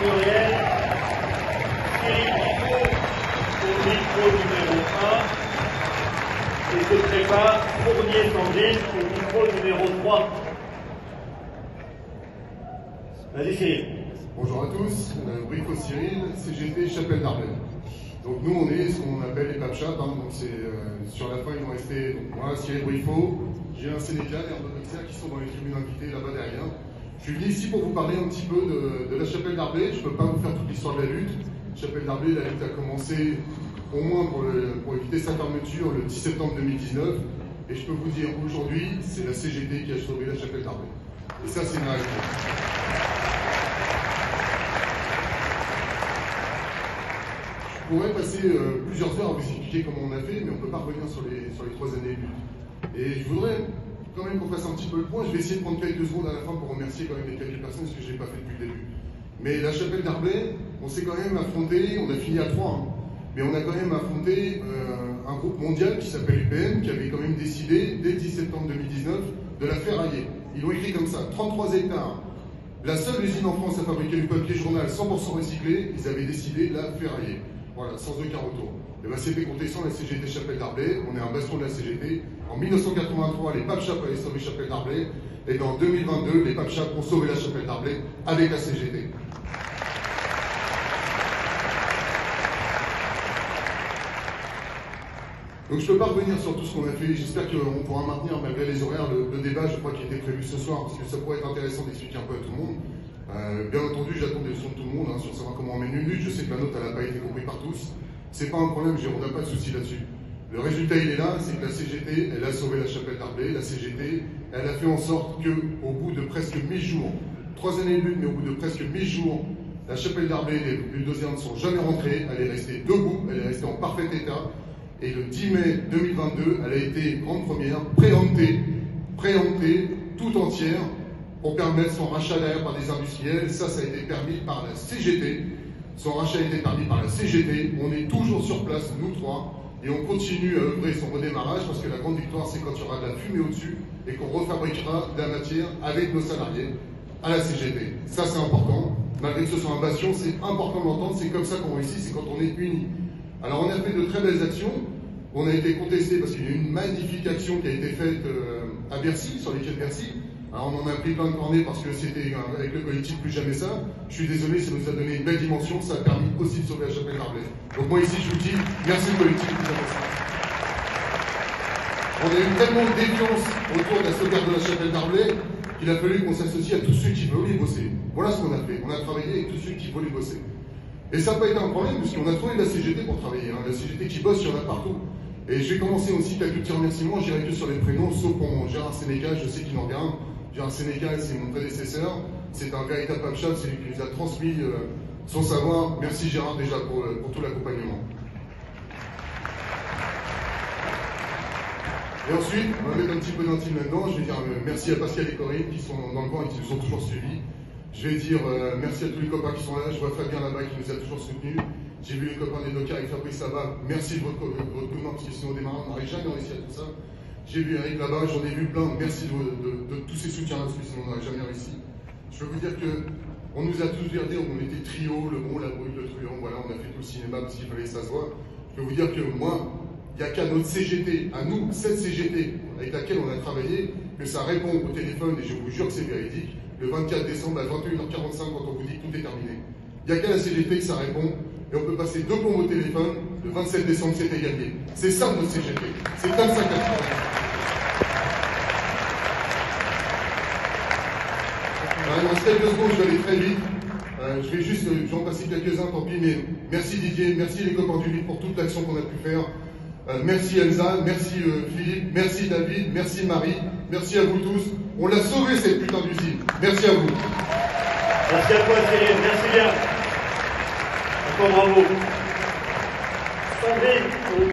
Muriel, Thierry Picot au micro numéro 1 et se prépare Fournier Sandrine au micro numéro 3. Vas-y Cyril. Bonjour à tous, Brifo Cyril, CGT Chapelle d'Arbel. Donc nous on est ce qu'on appelle les papchap, donc c'est sur la fin ils vont rester, donc moi Cyril Brifo, j'ai un Sénégal et un Botoxer qui sont dans les tribunes invitées là-bas derrière. Je suis venu ici pour vous parler un petit peu de la Chapelle d'Arbel. Je ne peux pas vous faire toute l'histoire de la lutte. Chapelle d'Arbel, la lutte a commencé au moins pour éviter sa fermeture le 10 septembre 2019. Et je peux vous dire aujourd'hui, c'est la CGT qui a sauvé la Chapelle d'Arbel. Et ça c'est une réalité. Je pourrais passer plusieurs heures à vous expliquer comment on a fait, mais on ne peut pas revenir sur les 3 années de lutte. Et je voudrais quand même qu'on fasse un petit peu le point. Je vais essayer de prendre quelques secondes à la fin pour remercier quand même les quelques personnes, parce que je ne l'ai pas fait depuis le début. Mais la Chapelle d'Arbel, on s'est quand même affronté, on a fini à 3, mais on a quand même affronté un groupe mondial qui s'appelle UPM, qui avait quand même décidé, dès le 10 septembre 2019, de la ferrailler. Ils l'ont écrit comme ça, 33 hectares. La seule usine en France à fabriquer du papier journal 100% recyclé, ils avaient décidé de la ferrailler. Voilà, sans aucun retour. Et bien c'était contestant la CGT Chapelle d'Arbel, on est un bastion de la CGT. En 1983, les papchap avaient sauvé Chapelle d'Arbel, et en 2022, les papchap ont sauvé la Chapelle d'Arbel avec la CGT. Donc je ne peux pas revenir sur tout ce qu'on a fait, j'espère qu'on pourra maintenir malgré les horaires le débat, je crois qu'il était prévu ce soir, parce que ça pourrait être intéressant d'expliquer un peu à tout le monde. Bien entendu, j'attends des leçons de tout le monde sur savoir comment on mène une lutte. Je sais que la nôtre, elle n'a pas été comprise par tous. C'est pas un problème, on n'a pas de souci là-dessus. Le résultat, il est là, c'est que la CGT, elle a sauvé la Chapelle d'Arbel. La CGT, elle a fait en sorte qu'au bout de presque 1000 jours, 3 années de lutte, mais au bout de presque 1000 jours, la Chapelle d'Arbel et les bulldozers ne sont jamais rentrés. Elle est restée debout, elle est restée en parfait état. Et le 10 mai 2022, elle a été grande première, préemptée, tout entière, pour permettre son rachat derrière par des industriels. Ça a été permis par la CGT. Son rachat a été permis par la CGT. On est toujours sur place, nous trois, et on continue à œuvrer son redémarrage parce que la grande victoire, c'est quand il y aura de la fumée au-dessus et qu'on refabriquera de la matière avec nos salariés à la CGT. Ça, c'est important. Malgré que ce soit un bastion, c'est important de l'entendre. C'est comme ça qu'on réussit, c'est quand on est unis. Alors, on a fait de très belles actions. On a été contesté parce qu'il y a eu une magnifique action qui a été faite à Bercy, sur les quais de Bercy. Alors on en a pris plein de cornets parce que c'était avec le collectif Plus Jamais Ça. Je suis désolé, ça nous a donné une belle dimension, ça a permis aussi de sauver la Chapelle d'Arbel. Donc moi ici je vous dis, merci le collectif Plus Jamais Ça. On a eu tellement de défiance autour de la sauvegarde de la Chapelle d'Arbel qu'il a fallu qu'on s'associe à tous ceux qui voulaient bosser. Voilà ce qu'on a fait, on a travaillé avec tous ceux qui voulaient bosser. Et ça n'a pas été un problème puisqu'on a trouvé la CGT pour travailler. La CGT qui bosse, il y en a partout. Et je vais commencer aussi quelques petits remerciements, j'irai que sur les prénoms, sauf pour Gérard Sénécal, je sais qu'il en regarde. Gérard Sénécal, c'est mon prédécesseur, c'est un véritable papchap, c'est lui qui nous a transmis son savoir. Merci Gérard déjà pour tout l'accompagnement. Et ensuite, on va mettre un petit peu d'intime là-dedans, je vais dire merci à Pascal et Corinne qui sont dans le coin et qui nous ont toujours suivis. Je vais dire merci à tous les copains qui sont là, je vois Fabien là-bas qui nous a toujours soutenus. J'ai vu les copains des Dockers avec Fabrice là-bas, merci de votre coup de main, parce que sinon au démarrage on n'aurait jamais réussi à tout ça. J'ai vu Eric là-bas, j'en ai vu plein, merci de tous ces soutiens-là, parce que sinon on n'aurait jamais réussi. Je peux vous dire qu'on nous a tous regardé, on était trio, le bon, la brute, le truand, voilà, on a fait tout le cinéma parce qu'il fallait que ça se voit. Je peux vous dire que moi, il n'y a qu'à notre CGT, à nous, cette CGT avec laquelle on a travaillé, que ça répond au téléphone, et je vous jure que c'est véridique, le 24 décembre à 21h45 quand on vous dit que tout est terminé. Il n'y a qu'à la CGT que ça répond, et on peut passer 2 plombs au téléphone, le 27 décembre c'était gagné. C'est ça notre CGT, c'est comme ça qu'elle travaille. Il reste quelques secondes, je vais aller très vite. Je vais juste, j'en passer quelques-uns, tant pis, mais merci Didier, merci les copains du Vide pour toute l'action qu'on a pu faire. Merci Elsa, merci Philippe, merci David, merci Marie, merci à vous tous. On l'a sauvé cette putain d'usine. Merci à vous. Merci à toi Cyril, merci bien. Encore bravo. Sandrine.